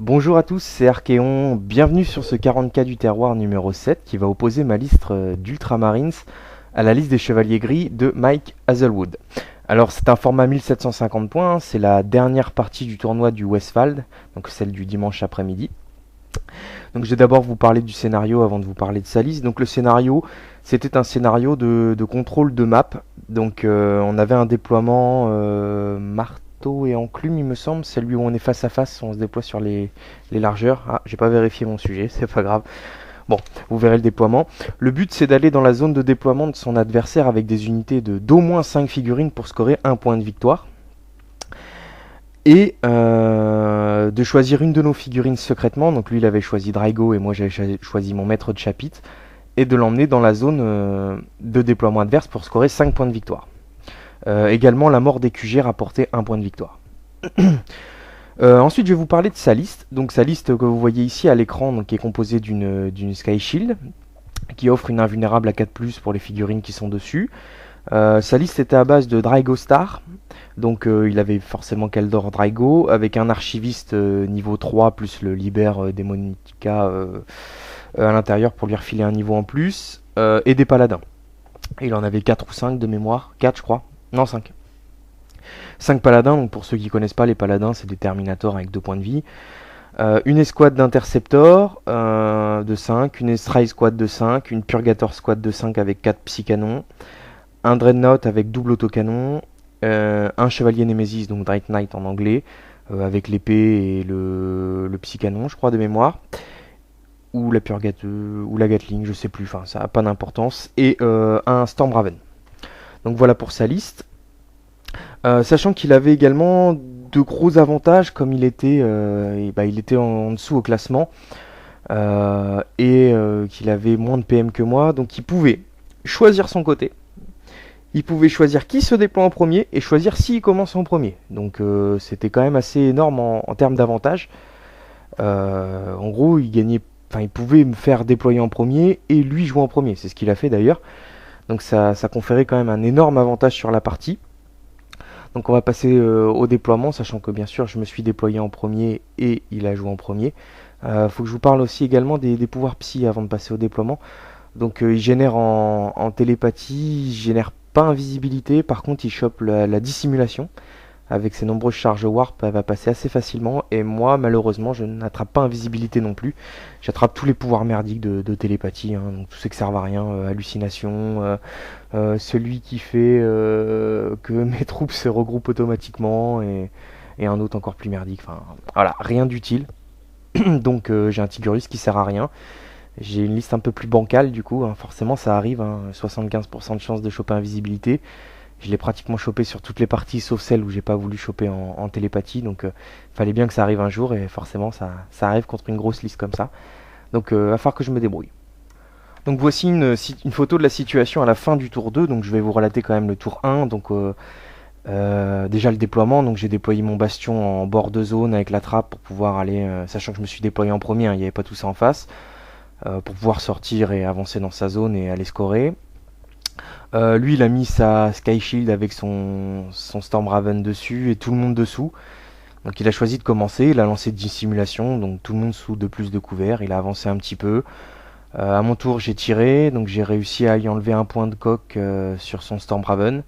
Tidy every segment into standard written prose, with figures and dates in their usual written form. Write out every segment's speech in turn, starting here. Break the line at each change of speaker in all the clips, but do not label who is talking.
Bonjour à tous, c'est Archéon, bienvenue sur ce 40K du terroir numéro 7 qui va opposer ma liste d'Ultramarines à la liste des Chevaliers Gris de Mike Hazelwood. Alors c'est un format 1750 points, c'est la dernière partie du tournoi du Westphal, donc celle du dimanche après-midi. Donc je vais d'abord vous parler du scénario avant de vous parler de sa liste. Donc le scénario, c'était un scénario de contrôle de map. Donc on avait un déploiement marteau et enclume, il me semble, celui où on est face à face, on se déploie sur les largeurs. Ah, j'ai pas vérifié mon sujet, c'est pas grave. Bon, vous verrez le déploiement. Le but, c'est d'aller dans la zone de déploiement de son adversaire avec des unités d'au moins 5 figurines pour scorer un point de victoire. Et de choisir une de nos figurines secrètement. Donc lui, il avait choisi Draigo et moi, j'avais choisi mon maître de chapitre. Et de l'emmener dans la zone de déploiement adverse pour scorer 5 points de victoire. Également, la mort des QG rapportait 1 point de victoire. Ensuite, je vais vous parler de sa liste. Donc sa liste que vous voyez ici à l'écran, donc, qui est composée d'une Sky Shield, qui offre une invulnérable à 4+, pour les figurines qui sont dessus. Sa liste était à base de Draigo Star, donc il avait forcément Keldor Draigo, avec un archiviste niveau 3 plus le Liber Demonica à l'intérieur pour lui refiler un niveau en plus, et des paladins. Il en avait 4 ou 5 de mémoire, 4 je crois, non 5. 5 paladins, donc pour ceux qui connaissent pas, les paladins c'est des Terminators avec 2 points de vie. Une escouade d'interceptors de 5, une Estray squad de 5, une Purgator squad de 5 avec 4 psycanons, un Dreadnought avec double autocanon, un Chevalier Nemesis, donc Dread Knight en anglais, avec l'épée et le psycanon, je crois, de mémoire, ou la ou la Gatling, je sais plus, enfin ça n'a pas d'importance, et un Stormraven. Donc voilà pour sa liste. Sachant qu'il avait également de gros avantages, comme il était en dessous au classement, et qu'il avait moins de PM que moi, donc il pouvait choisir son côté. Il pouvait choisir qui se déploie en premier et choisir s'il commence en premier. Donc c'était quand même assez énorme en termes d'avantages. En gros, il pouvait me faire déployer en premier et lui jouer en premier. C'est ce qu'il a fait d'ailleurs. Donc ça conférait quand même un énorme avantage sur la partie. Donc on va passer au déploiement, sachant que bien sûr je me suis déployé en premier et il a joué en premier. Faut que je vous parle aussi également des pouvoirs psy avant de passer au déploiement. Donc il génère en télépathie, il génère pas invisibilité, par contre il chope la dissimulation. Avec ses nombreuses charges warp, elle va passer assez facilement. Et moi, malheureusement, je n'attrape pas invisibilité non plus. J'attrape tous les pouvoirs merdiques de télépathie, hein, donc tous ceux qui servent à rien, hallucination, celui qui fait que mes troupes se regroupent automatiquement, et un autre encore plus merdique. Enfin, voilà, rien d'utile. Donc j'ai un Tigurus qui sert à rien. J'ai une liste un peu plus bancale du coup, hein, forcément ça arrive, hein, 75% de chance de choper invisibilité. Je l'ai pratiquement chopé sur toutes les parties sauf celle où j'ai pas voulu choper en télépathie, donc fallait bien que ça arrive un jour et forcément ça arrive contre une grosse liste comme ça. Donc va falloir que je me débrouille. Donc voici une photo de la situation à la fin du tour 2, donc je vais vous relater quand même le tour 1. Donc déjà le déploiement, donc j'ai déployé mon bastion en bord de zone avec la trappe pour pouvoir aller, sachant que je me suis déployé en premier, hein, il n'y avait pas tout ça en face, pour pouvoir sortir et avancer dans sa zone et aller scorer. Lui, il a mis sa Sky Shield avec son Stormraven dessus et tout le monde dessous. Donc il a choisi de commencer, il a lancé dissimulation, donc tout le monde sous de plus de couverts, il a avancé un petit peu. À mon tour, j'ai tiré, donc j'ai réussi à lui enlever un point de coque sur son Stormraven.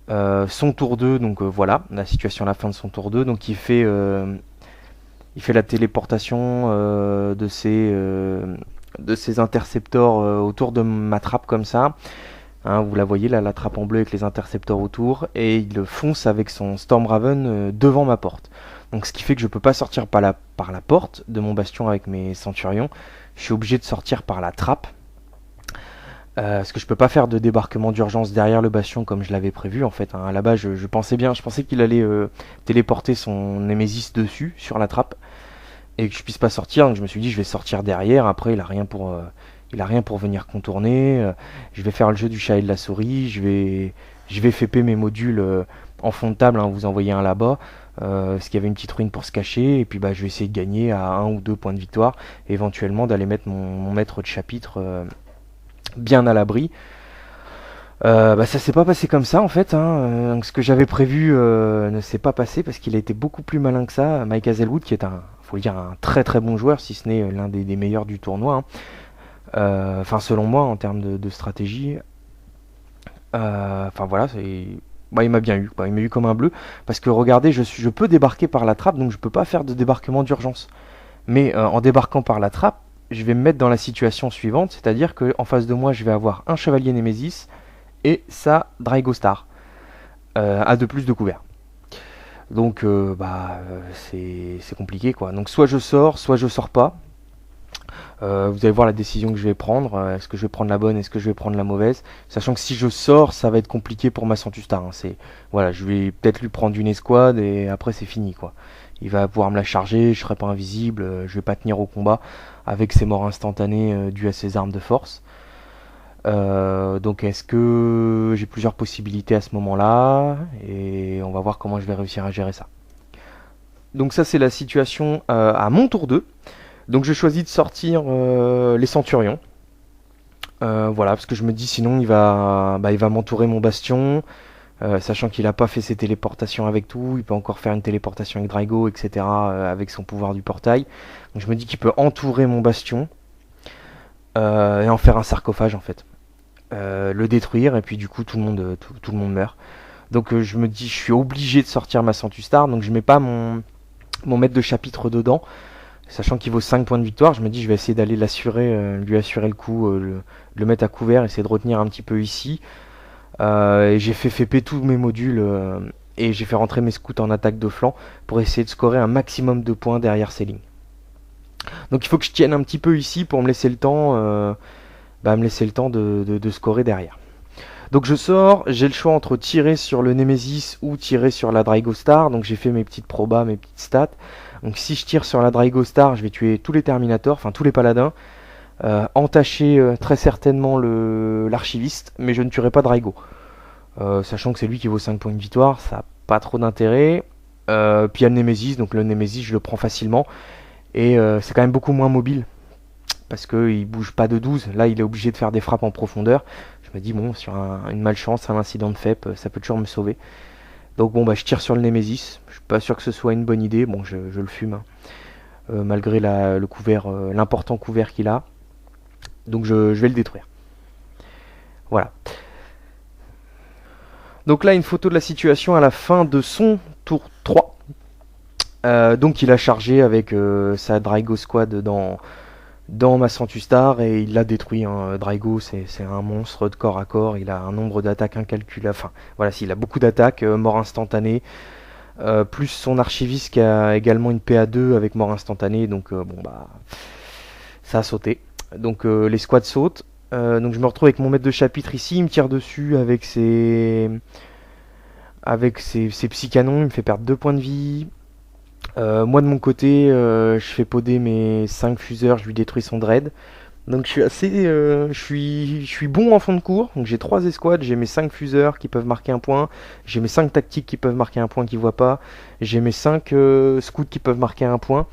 Son tour 2, donc voilà, la situation à la fin de son tour 2, donc il fait la téléportation de ses interceptors autour de ma trappe comme ça. Hein, vous la voyez là, la trappe en bleu avec les intercepteurs autour, et il fonce avec son Stormraven devant ma porte. Donc ce qui fait que je peux pas sortir par la porte de mon bastion avec mes centurions. Je suis obligé de sortir par la trappe. Parce que je peux pas faire de débarquement d'urgence derrière le bastion comme je l'avais prévu en fait. Hein. À la base, je pensais qu'il allait téléporter son Nemesis dessus, sur la trappe, et que je puisse pas sortir. Donc je me suis dit, je vais sortir derrière. Après, il a rien pour venir contourner. Je vais faire le jeu du chat et de la souris. Je vais FP mes modules en fond de table. Hein, vous envoyez un là-bas. Parce qu'il y avait une petite ruine pour se cacher. Et puis je vais essayer de gagner à 1 ou 2 points de victoire. Et éventuellement d'aller mettre mon maître de chapitre bien à l'abri. Ça s'est pas passé comme ça en fait, hein. Ce que j'avais prévu ne s'est pas passé parce qu'il a été beaucoup plus malin que ça. Mike Hazelwood, qui est un faut le dire, un très très bon joueur, si ce n'est l'un des meilleurs du tournoi, hein. Enfin, selon moi, en termes de stratégie. Enfin voilà, bah, il m'a bien eu, quoi. Il m'a eu comme un bleu. Parce que regardez, je peux débarquer par la trappe, donc je peux pas faire de débarquement d'urgence. Mais en débarquant par la trappe, je vais me mettre dans la situation suivante, c'est-à-dire qu'en face de moi, je vais avoir un chevalier Némésis et sa Dragostar à 2 plus de couvert. Donc c'est compliqué, quoi. Donc soit je sors pas. Vous allez voir la décision que je vais prendre. Est-ce que je vais prendre la bonne, est-ce que je vais prendre la mauvaise? Sachant que si je sors, ça va être compliqué pour ma Santustar, hein. Voilà, je vais peut-être lui prendre une escouade et après c'est fini, quoi. Il va pouvoir me la charger, je serai pas invisible, je vais pas tenir au combat avec ses morts instantanées dues à ses armes de force. Donc est-ce que j'ai plusieurs possibilités à ce moment-là? Et on va voir comment je vais réussir à gérer ça. Donc ça c'est la situation à mon tour 2. Donc je choisis de sortir les Centurions. Voilà, parce que je me dis sinon il va m'entourer mon bastion, sachant qu'il n'a pas fait ses téléportations avec tout, il peut encore faire une téléportation avec Draigo, etc. Avec son pouvoir du portail. Donc je me dis qu'il peut entourer mon bastion et en faire un sarcophage en fait. Le détruire et puis du coup tout le monde meurt. Donc je me dis je suis obligé de sortir ma Santustar, donc je mets pas mon maître de chapitre dedans. Sachant qu'il vaut 5 points de victoire, je me dis je vais essayer d'aller l'assurer, lui assurer le coup, le mettre à couvert, essayer de retenir un petit peu ici. Et j'ai fait FP tous mes modules et j'ai fait rentrer mes scouts en attaque de flanc pour essayer de scorer un maximum de points derrière ces lignes. Donc il faut que je tienne un petit peu ici pour me laisser le temps, de scorer derrière. Donc je sors, j'ai le choix entre tirer sur le Nemesis ou tirer sur la Dragostar. Donc j'ai fait mes petites probas, mes petites stats. Donc si je tire sur la Dragostar, je vais tuer tous les Terminators, enfin tous les paladins. Entacher très certainement l'archiviste, mais je ne tuerai pas Draigo. Sachant que c'est lui qui vaut 5 points de victoire, ça n'a pas trop d'intérêt. Puis il y a le Nemesis, donc le Nemesis je le prends facilement. Et c'est quand même beaucoup moins mobile. Parce qu'il bouge pas de 12, là il est obligé de faire des frappes en profondeur. Je me dis bon, sur une malchance, un incident de FEP, ça peut toujours me sauver. Donc bon, je tire sur le Nemesis. Je suis pas sûr que ce soit une bonne idée. Bon, je le fume, hein. Malgré le couvert, l'important couvert qu'il a. Donc je vais le détruire. Voilà. Donc là, une photo de la situation à la fin de son tour 3. Donc il a chargé avec sa Draigo Squad dans ma Santustar et il l'a détruit, hein. Draigo c'est un monstre de corps à corps, il a un nombre d'attaques incalculable, enfin voilà, s'il a beaucoup d'attaques, mort instantanée, plus son archiviste qui a également une PA2 avec mort instantanée, donc ça a sauté. Donc les squads sautent, donc je me retrouve avec mon maître de chapitre ici, il me tire dessus avec ses psy-canons, il me fait perdre 2 points de vie. Moi de mon côté, je fais poder mes 5 fuseurs, je lui détruis son dread. Donc je suis assez, je suis bon en fond de cours. Donc j'ai 3 escouades, j'ai mes 5 fuseurs qui peuvent marquer un point, j'ai mes 5 tactiques qui peuvent marquer un point qu'ils voient pas, j'ai mes 5 scouts qui peuvent marquer un point.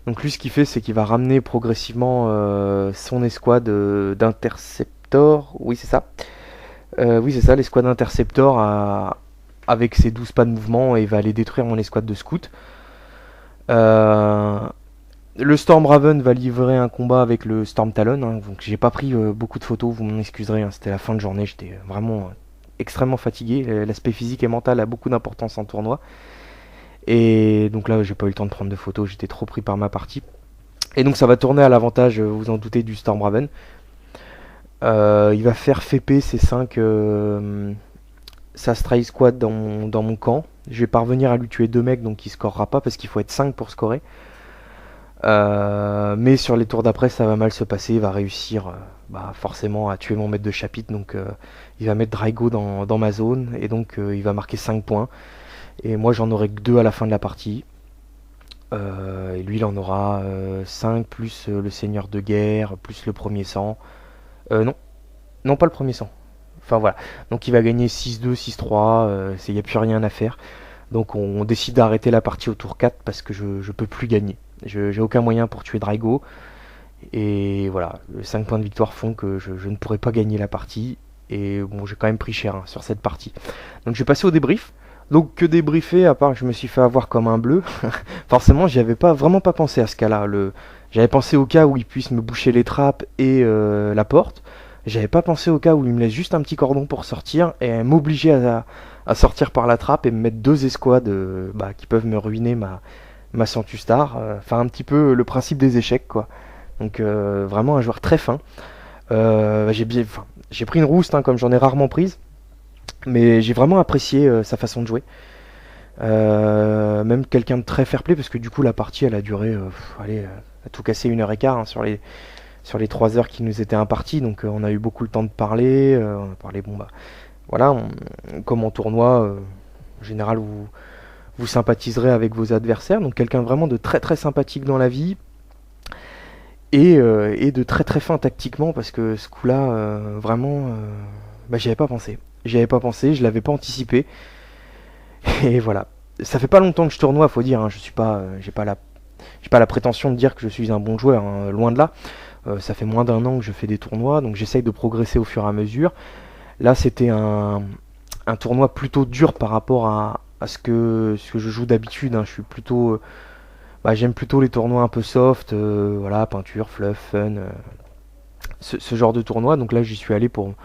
Donc lui ce qu'il fait c'est qu'il va ramener progressivement son escouade d'interceptor. Oui c'est ça. Oui c'est ça, l'escouade d'interceptor avec ses 12 pas de mouvement et il va aller détruire mon escouade de scouts. Le Storm Raven va livrer un combat avec le Storm Talon, hein, donc j'ai pas pris beaucoup de photos, vous m'en excuserez, hein, c'était la fin de journée, j'étais vraiment extrêmement fatigué, l'aspect physique et mental a beaucoup d'importance en tournoi, et donc là j'ai pas eu le temps de prendre de photos, j'étais trop pris par ma partie, et donc ça va tourner à l'avantage, vous en doutez, du Storm Raven. Il va faire FP ses 5 sa Stray Squad dans mon camp, je vais parvenir à lui tuer 2 mecs, donc il scorera pas parce qu'il faut être 5 pour scorer. Mais sur les tours d'après ça va mal se passer, il va réussir forcément à tuer mon maître de chapitre, donc il va mettre Draigo dans ma zone et donc il va marquer 5 points et moi j'en aurai que 2 à la fin de la partie, et lui il en aura 5 plus le seigneur de guerre plus le premier sang, non pas le premier sang, enfin voilà, donc il va gagner 6-2, 6-3, il n'y a plus rien à faire, donc on décide d'arrêter la partie au tour 4 parce que je peux plus gagner. J'ai aucun moyen pour tuer Draigo. Et voilà, les 5 points de victoire font que je ne pourrai pas gagner la partie. Et bon, j'ai quand même pris cher, hein, sur cette partie. Donc je vais passer au débrief. Donc que débriefer, à part que je me suis fait avoir comme un bleu. Forcément, j'y avais pas vraiment pas pensé à ce cas-là. J'avais pensé au cas où il puisse me boucher les trappes et la porte. J'avais pas pensé au cas où il me laisse juste un petit cordon pour sortir et m'obliger à sortir par la trappe et me mettre deux escouades qui peuvent me ruiner ma Centustar. Enfin, un petit peu le principe des échecs, quoi. Donc vraiment un joueur très fin. J'ai pris une rouste, hein, comme j'en ai rarement prise, mais j'ai vraiment apprécié sa façon de jouer. Même quelqu'un de très fair play, parce que du coup la partie elle a duré, a tout cassé 1h15, hein, sur les 3 heures qui nous étaient imparties, donc on a eu beaucoup le temps de parler. On a parlé, voilà, comme en tournoi, en général vous sympathiserez avec vos adversaires, donc quelqu'un vraiment de très très sympathique dans la vie, et de très très fin tactiquement, parce que ce coup-là, vraiment, j'y avais pas pensé. J'y avais pas pensé, je l'avais pas anticipé, et voilà. Ça fait pas longtemps que je tournoie, faut dire, hein, je suis pas, j'ai pas la prétention de dire que je suis un bon joueur, hein, loin de là. Ça fait moins d'1 an que je fais des tournois, donc j'essaye de progresser au fur et à mesure. Là, c'était un tournoi plutôt dur par rapport à ce que je joue d'habitude, hein. Je suis plutôt, j'aime plutôt les tournois un peu soft, voilà, peinture, fluff, fun, ce genre de tournoi. Donc là, j'y suis allé pour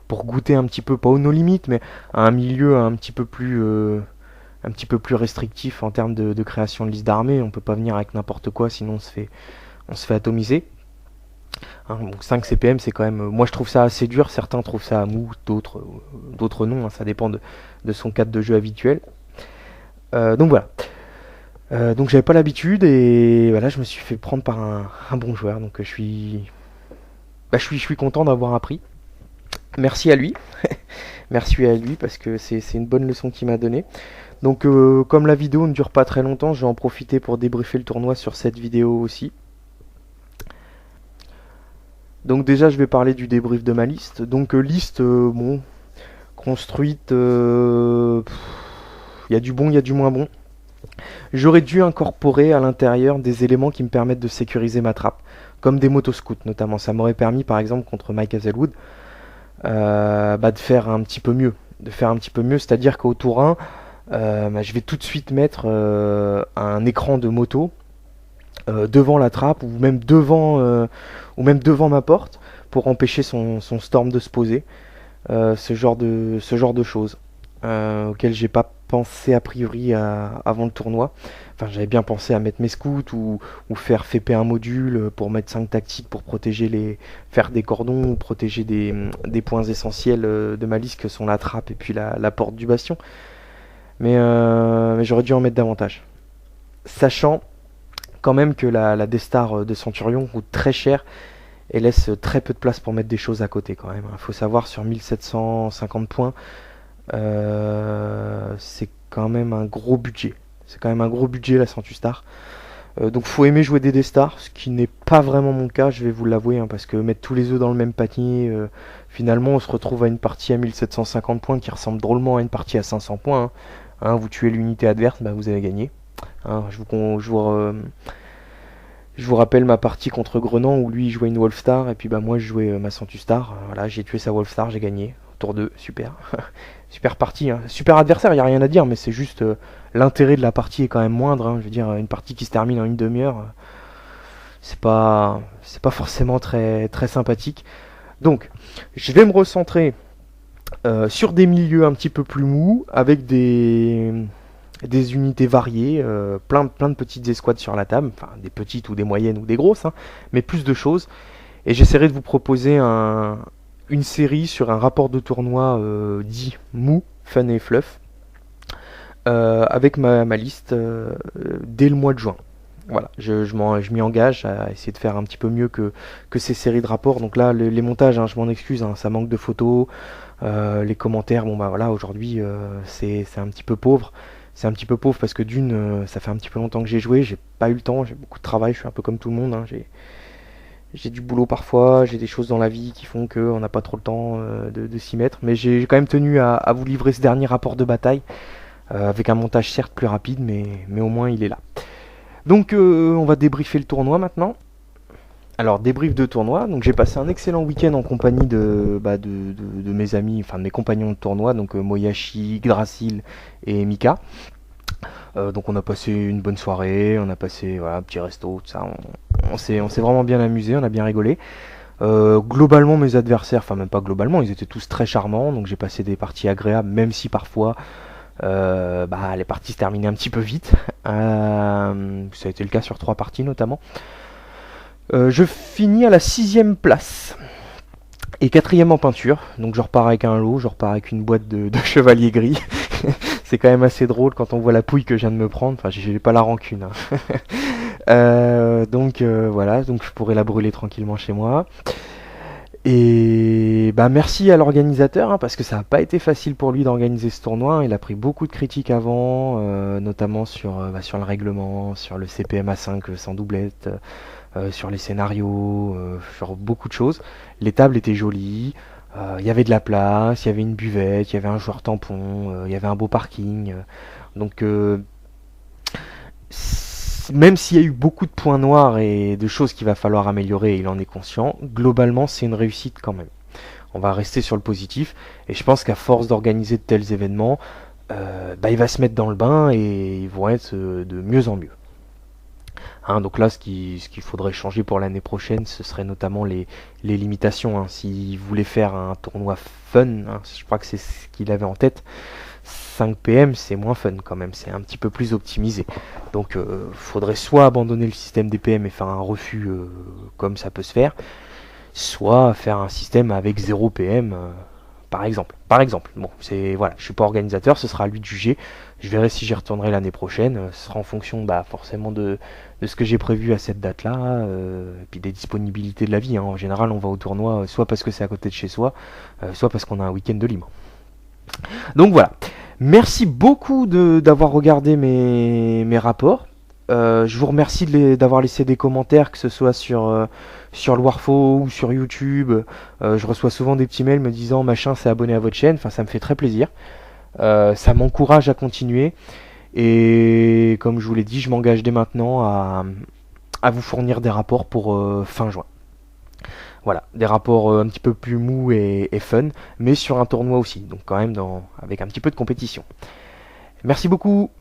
goûter un petit peu, pas au no limit, mais à un milieu un petit peu plus restrictif en termes de création de liste d'armée. On peut pas venir avec n'importe quoi, sinon on se fait atomiser. Hein, donc 5 CPM, c'est quand même, moi je trouve ça assez dur. Certains trouvent ça mou, d'autres non, hein, ça dépend de son cadre de jeu habituel. Donc voilà. Donc j'avais pas l'habitude, et voilà, je me suis fait prendre par un bon joueur. Donc je suis content d'avoir appris. Merci à lui. Merci à lui, parce que c'est une bonne leçon qu'il m'a donnée. Donc comme la vidéo ne dure pas très longtemps, je vais en profiter pour débriefer le tournoi sur cette vidéo aussi. Donc déjà, je vais parler du débrief de ma liste. Donc liste, construite, il y a du bon, il y a du moins bon. J'aurais dû incorporer à l'intérieur des éléments qui me permettent de sécuriser ma trappe, comme des motoscouts notamment. Ça m'aurait permis, par exemple, contre Mike Hazelwood, de faire un petit peu mieux. C'est-à-dire qu'au tour 1, je vais tout de suite mettre un écran de moto devant la trappe, ou même devant ma porte, pour empêcher son storm de se poser. Ce genre de choses auxquelles j'ai pas pensé a priori avant le tournoi. Enfin, j'avais bien pensé à mettre mes scouts, ou faire FP un module pour mettre 5 tactiques pour faire des cordons, ou protéger des points essentiels de ma liste, que sont la trappe et puis la porte du bastion. Mais j'aurais dû en mettre davantage. Sachant quand même que la D-Star de Centurion coûte très cher et laisse très peu de place pour mettre des choses à côté quand même. Il faut savoir, sur 1750 points, c'est quand même un gros budget. C'est quand même un gros budget, la Centustar. Donc faut aimer jouer des D-Stars, ce qui n'est pas vraiment mon cas, je vais vous l'avouer, hein, parce que mettre tous les œufs dans le même panier, finalement on se retrouve à une partie à 1750 points qui ressemble drôlement à une partie à 500 points. Hein, vous tuez l'unité adverse, vous avez gagné. Hein, je vous rappelle ma partie contre Grenand, où lui il jouait une Wolfstar et puis moi je jouais ma Centustar. Voilà, j'ai tué sa Wolfstar, j'ai gagné. Tour 2, super. Super partie, hein. Super adversaire, il n'y a rien à dire, mais c'est juste l'intérêt de la partie est quand même moindre. Hein. Je veux dire, une partie qui se termine en une demi-heure, c'est pas forcément très, très sympathique. Donc, je vais me recentrer sur des milieux un petit peu plus mous, avec des unités variées, plein de petites escouades sur la table, enfin des petites ou des moyennes ou des grosses, hein, mais plus de choses. Et j'essaierai de vous proposer une série sur un rapport de tournoi dit mou, fun et fluff, avec ma liste dès le mois de juin. Voilà, je m'y engage à essayer de faire un petit peu mieux que ces séries de rapports. Donc là, les montages, hein, je m'en excuse, hein, ça manque de photos, les commentaires, voilà, aujourd'hui c'est un petit peu pauvre. C'est un petit peu pauvre parce que ça fait un petit peu longtemps que j'ai joué, j'ai pas eu le temps, j'ai beaucoup de travail, je suis un peu comme tout le monde, hein, j'ai du boulot parfois, j'ai des choses dans la vie qui font qu'on n'a pas trop le temps de s'y mettre, mais j'ai quand même tenu à vous livrer ce dernier rapport de bataille, avec un montage certes plus rapide, mais au moins il est là. Donc on va débriefer le tournoi maintenant. Alors, débrief de tournoi. Donc, j'ai passé un excellent week-end en compagnie de mes amis, enfin de mes compagnons de tournoi, donc Moyashi, Yggdrasil et Mika. Donc, on a passé une bonne soirée, on a passé voilà, un petit resto, tout ça. On s'est vraiment bien amusé, on a bien rigolé. Globalement, mes adversaires, enfin même pas globalement, ils étaient tous très charmants, donc j'ai passé des parties agréables, même si parfois les parties se terminaient un petit peu vite. Ça a été le cas sur 3 parties notamment. Je finis à la 6ème place et 4ème en peinture, donc je repars avec un lot, je repars avec une boîte de chevalier gris. C'est quand même assez drôle quand on voit la pouille que je viens de me prendre, enfin j'ai pas la rancune, hein. Voilà, donc je pourrais la brûler tranquillement chez moi. Et bah merci à l'organisateur, hein, parce que ça n'a pas été facile pour lui d'organiser ce tournoi. Il a pris beaucoup de critiques avant, notamment sur le règlement, sur le CPMA 5 sans doublette, sur les scénarios, sur beaucoup de choses. Les tables étaient jolies, il y avait de la place, il y avait une buvette, il y avait un joueur tampon, il y avait un beau parking. Donc même s'il y a eu beaucoup de points noirs et de choses qu'il va falloir améliorer, il en est conscient, globalement c'est une réussite quand même. On va rester sur le positif, et je pense qu'à force d'organiser de tels événements, il va se mettre dans le bain et ils vont être de mieux en mieux. Hein, donc là, ce qu'il faudrait changer pour l'année prochaine, ce serait notamment les limitations. Hein. S'il voulait faire un tournoi fun, hein, je crois que c'est ce qu'il avait en tête, 5 PM c'est moins fun quand même, c'est un petit peu plus optimisé. Donc faudrait soit abandonner le système des PM et faire un refus comme ça peut se faire, soit faire un système avec 0 PM par exemple. Par exemple, bon, c'est voilà, je suis pas organisateur, ce sera à lui de juger. Je verrai si j'y retournerai l'année prochaine. Ce sera en fonction forcément de ce que j'ai prévu à cette date-là, et puis des disponibilités de la vie. Hein. En général, on va au tournoi soit parce que c'est à côté de chez soi, soit parce qu'on a un week-end de libre. Donc voilà. Merci beaucoup d'avoir regardé mes rapports. Je vous remercie d'avoir laissé des commentaires, que ce soit sur le Warfo ou sur YouTube. Je reçois souvent des petits mails me disant machin s'est abonné à votre chaîne. Enfin, ça me fait très plaisir. Ça m'encourage à continuer. Et comme je vous l'ai dit, je m'engage dès maintenant à vous fournir des rapports pour fin juin. Voilà, des rapports un petit peu plus mous et fun, mais sur un tournoi aussi, donc quand même avec un petit peu de compétition. Merci beaucoup.